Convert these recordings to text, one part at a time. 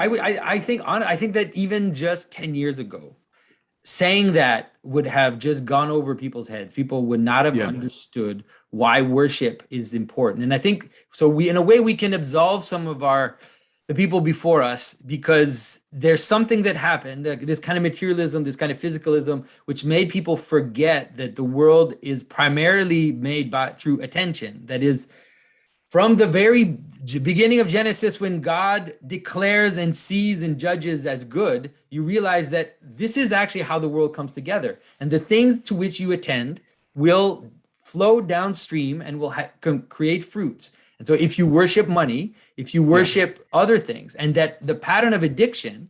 I think that even just 10 years ago, saying that would have just gone over people's heads. People would not have understood why worship is important. And I think so we, in a way, we can absolve some of the people before us, because there's something that happened, this kind of materialism, this kind of physicalism, which made people forget that the world is primarily made through attention. That is, from the very beginning of Genesis, when God declares and sees and judges as good, you realize that this is actually how the world comes together. And the things to which you attend will flow downstream and will create fruits. And so if you worship money, if you worship other things, and that the pattern of addiction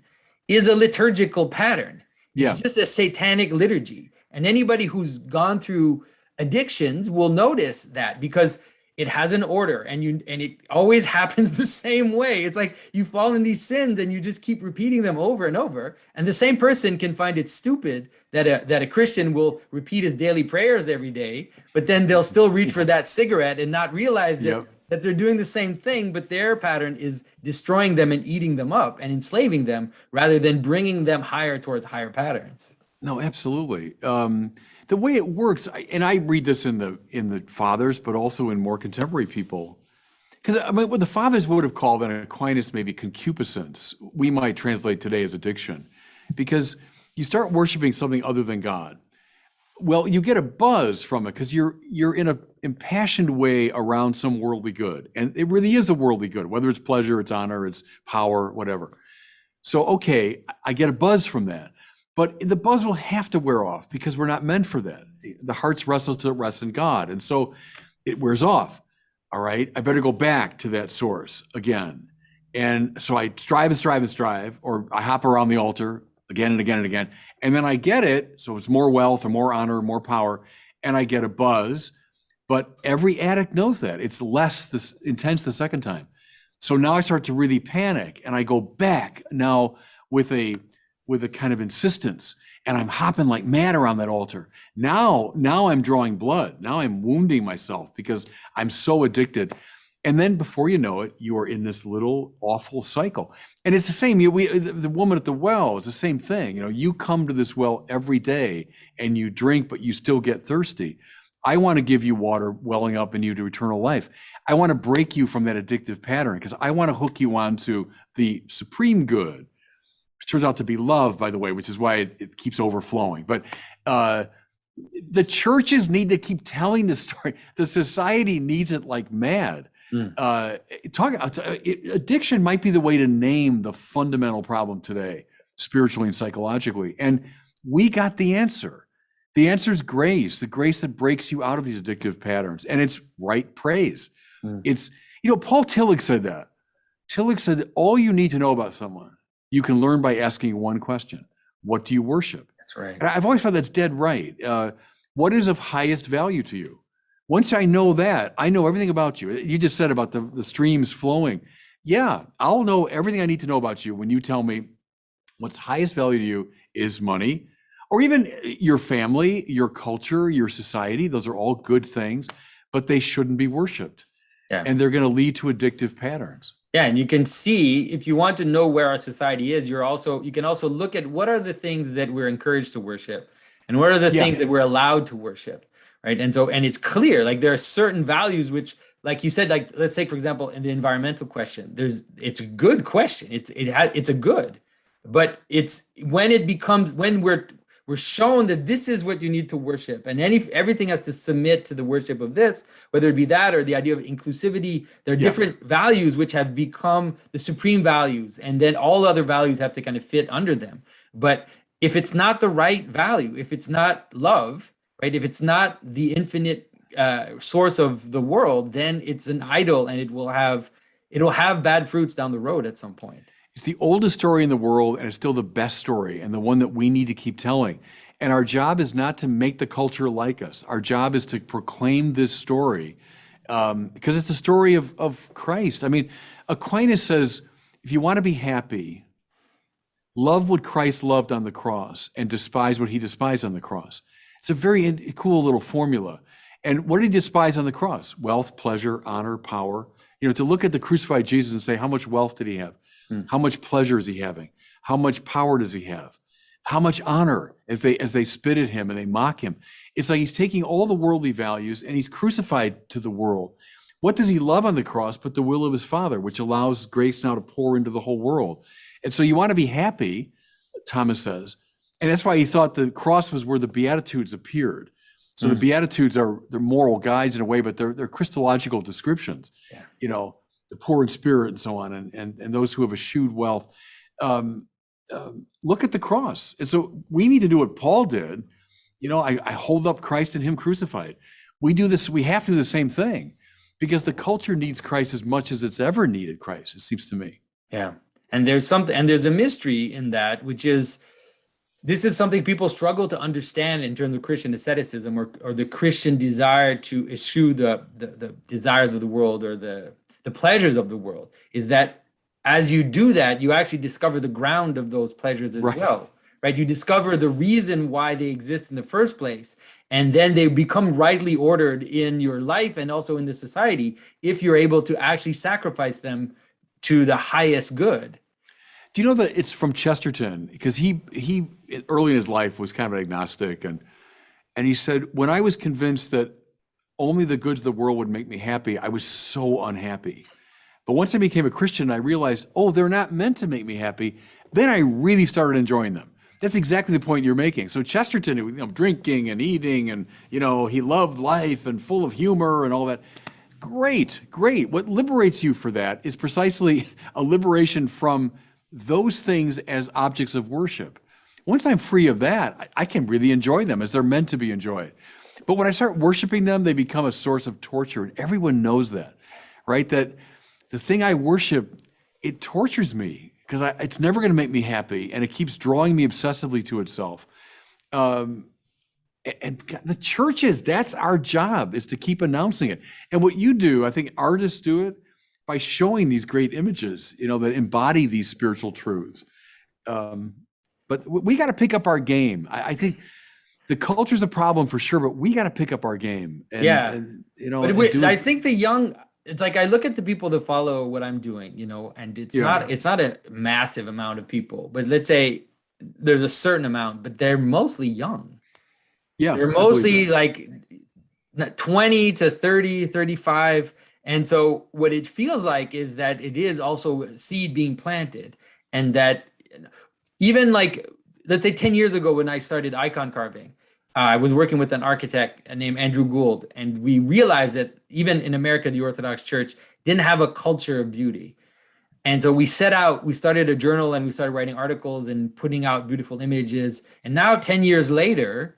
is a liturgical pattern, it's just a satanic liturgy. And anybody who's gone through addictions will notice that, because it has an order, and it always happens the same way. It's like you fall in these sins and you just keep repeating them over and over. And the same person can find it stupid that a Christian will repeat his daily prayers every day, but then they'll still reach for that cigarette and not realize that they're doing the same thing, but their pattern is destroying them and eating them up and enslaving them, rather than bringing them higher towards higher patterns. No, absolutely. The way it works, and I read this in the fathers, but also in more contemporary people, because I mean, what the fathers would have called in Aquinas maybe concupiscence, we might translate today as addiction, because you start worshiping something other than God. Well, you get a buzz from it because you're in an impassioned way around some worldly good, and it really is a worldly good, whether it's pleasure, it's honor, it's power, whatever. So, okay, I get a buzz from that. But the buzz will have to wear off, because we're not meant for that. The heart's restless till it rests in God. And so it wears off. All right, I better go back to that source again. And so I strive and strive and strive, or I hop around the altar again and again and again. And then I get it. So it's more wealth or more honor, more power, and I get a buzz. But every addict knows that. It's less intense the second time. So now I start to really panic, and I go back now with a kind of insistence, and I'm hopping like mad around that altar. Now I'm drawing blood. Now I'm wounding myself because I'm so addicted. And then before you know it, you are in this little awful cycle. And it's the same, the woman at the well is the same thing. You come to this well every day and you drink, but you still get thirsty. I want to give you water welling up in you to eternal life. I want to break you from that addictive pattern, because I want to hook you onto the supreme good, which turns out to be love, by the way, which is why it keeps overflowing. But the churches need to keep telling the story. The society needs it like mad. Addiction might be the way to name the fundamental problem today, spiritually and psychologically. And we got the answer. The answer is grace, the grace that breaks you out of these addictive patterns. And it's right praise. It's, Paul Tillich said that. Tillich said that all you need to know about someone, you can learn by asking one question: what do you worship? That's right. And I've always found that's dead right. What is of highest value to you? Once I know that, I know everything about you. You just said about the streams flowing. Yeah, I'll know everything I need to know about you when you tell me what's highest value to you is money, or even your family, your culture, your society. Those are all good things, but they shouldn't be worshiped. Yeah. And they're going to lead to addictive patterns. Yeah, and you can see, if you want to know where our society is, you can also look at what are the things that we're encouraged to worship, and what are the things that we're allowed to worship, right? And it's clear, like there are certain values which, like you said, like let's take for example in the environmental question, it's a good question, it's a good, but it's when we're shown that this is what you need to worship, and everything has to submit to the worship of this, whether it be that or the idea of inclusivity. There are different values which have become the supreme values, and then all other values have to kind of fit under them. But if it's not the right value, if it's not love, right, if it's not the infinite source of the world, then it's an idol, and it'll have bad fruits down the road at some point. It's the oldest story in the world, and it's still the best story, and the one that we need to keep telling. And our job is not to make the culture like us. Our job is to proclaim this story, because it's the story of Christ. I mean, Aquinas says, if you want to be happy, love what Christ loved on the cross and despise what he despised on the cross. It's a very cool little formula. And what did he despise on the cross? Wealth, pleasure, honor, power. To look at the crucified Jesus and say, how much wealth did he have? How much pleasure is he having? How much power does he have? How much honor as they spit at him and they mock him? It's like he's taking all the worldly values and he's crucified to the world. What does he love on the cross but the will of his Father, which allows grace now to pour into the whole world? And so you want to be happy, Thomas says, and that's why he thought the cross was where the Beatitudes appeared. So the Beatitudes they're moral guides in a way, but they're Christological descriptions. Yeah. You know, the poor in spirit and so on, and those who have eschewed wealth. Look at the cross. And so we need to do what Paul did. You know, I hold up Christ and him crucified. We do this, we have to do the same thing because the culture needs Christ as much as it's ever needed Christ, it seems to me. Yeah. And there's a mystery in that, which is, this is something people struggle to understand in terms of Christian asceticism or the Christian desire to eschew the desires of the world or the pleasures of the world, is that as you do that, you actually discover the ground of those pleasures as well, right? You discover the reason why they exist in the first place, and then they become rightly ordered in your life and also in the society if you're able to actually sacrifice them to the highest good. Do you know that it's from Chesterton? Because he early in his life was kind of agnostic, and he said, when I was convinced that only the goods of the world would make me happy, I was so unhappy. But once I became a Christian, I realized, oh, they're not meant to make me happy. Then I really started enjoying them. That's exactly the point you're making. So Chesterton, you know, drinking and eating, and you know, he loved life and full of humor and all that. Great. What liberates you for that is precisely a liberation from those things as objects of worship. Once I'm free of that, I can really enjoy them as they're meant to be enjoyed. But when I start worshiping them, they become a source of torture. And everyone knows that, right? That the thing I worship, it tortures me because it's never going to make me happy. And it keeps drawing me obsessively to itself. And the churches, that's our job, is to keep announcing it. And what you do, I think artists do it by showing these great images, you know, that embody these spiritual truths. But we got to pick up our game. I think the culture's a problem for sure, but we got to pick up our game. And, you know, I think the young, it's like I look at the people that follow what I'm doing, you know, and it's not a massive amount of people, but let's say there's a certain amount, but they're mostly young. Yeah, they're mostly like 20 to 30, 35. And so what it feels like is that it is also a seed being planted, and that even like, let's say 10 years ago when I started icon carving, I was working with an architect named Andrew Gould, and we realized that even in America, the Orthodox Church didn't have a culture of beauty. And so we started a journal and we started writing articles and putting out beautiful images. And now 10 years later,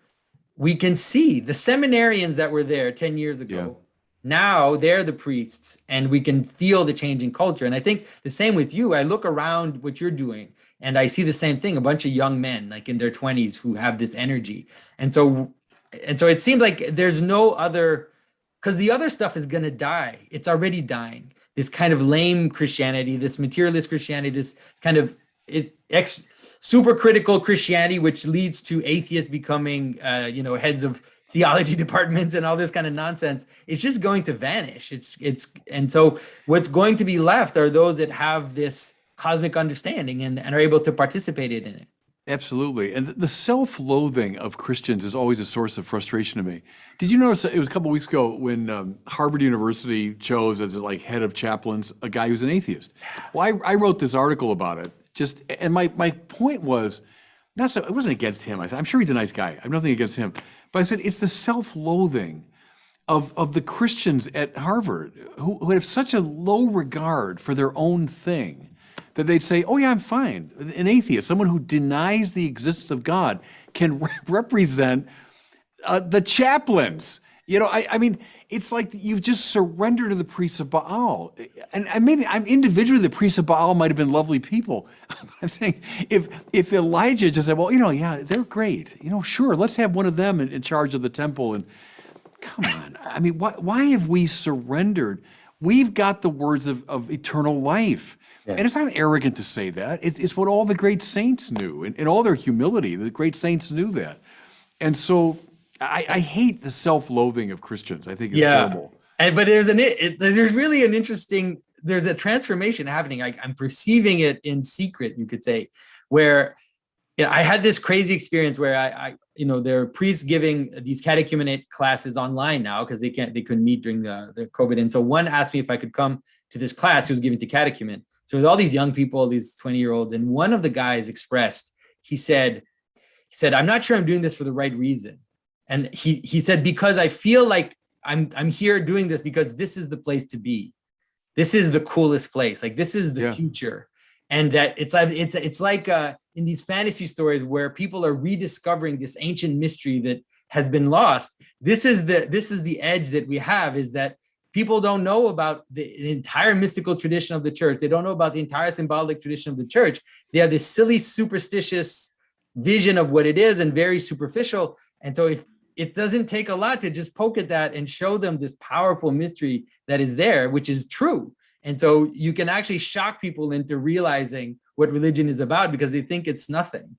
we can see the seminarians that were there 10 years ago. Yeah. Now they're the priests, and we can feel the change in culture. And I think the same with you. I look around what you're doing and I see the same thing, a bunch of young men like in their 20s who have this energy. And so it seems like there's no other, because the other stuff is going to die. It's already dying. This kind of lame Christianity, this materialist Christianity, this kind of super critical Christianity, which leads to atheists becoming, heads of theology departments and all this kind of nonsense. It's just going to vanish. And so what's going to be left are those that have this cosmic understanding and are able to participate in it. Absolutely. And the self-loathing of Christians is always a source of frustration to me. Did you notice it was a couple of weeks ago when Harvard University chose as like head of chaplains a guy who's an atheist? Well, I wrote this article about it. And my point was, it wasn't against him. I said, I'm sure he's a nice guy. I have nothing against him. But I said, it's the self-loathing of the Christians at Harvard who have such a low regard for their own thing that they'd say, oh yeah, I'm fine. An atheist, someone who denies the existence of God, can represent the chaplains. You know, I mean, it's like you've just surrendered to the priests of Baal. And maybe individually, the priests of Baal might have been lovely people. I'm saying if Elijah just said, well, yeah, they're great. Sure, let's have one of them in charge of the temple. And come on, I mean, why have we surrendered? We've got the words of eternal life. Yeah. And it's not arrogant to say that. It's what all the great saints knew. In all their humility, the great saints knew that. And so I hate the self-loathing of Christians. I think it's terrible. But there's really an interesting there's a transformation happening. I'm perceiving it in secret, you could say, where I had this crazy experience where I there are priests giving these catechumenate classes online now because they couldn't meet during the COVID. And so one asked me if I could come to this class he was giving to catechumen. So with all these young people, these 20-year-olds, and one of the guys expressed, he said, I'm not sure I'm doing this for the right reason. And he said, because I feel like I'm here doing this because this is the place to be. This is the coolest place. Like this is the future. And that it's like in these fantasy stories where people are rediscovering this ancient mystery that has been lost. This is the edge that we have, is that people don't know about the entire mystical tradition of the church. They don't know about the entire symbolic tradition of the church. They have this silly, superstitious vision of what it is and very superficial. And so if it doesn't take a lot to just poke at that and show them this powerful mystery that is there, which is true. And so you can actually shock people into realizing what religion is about because they think it's nothing.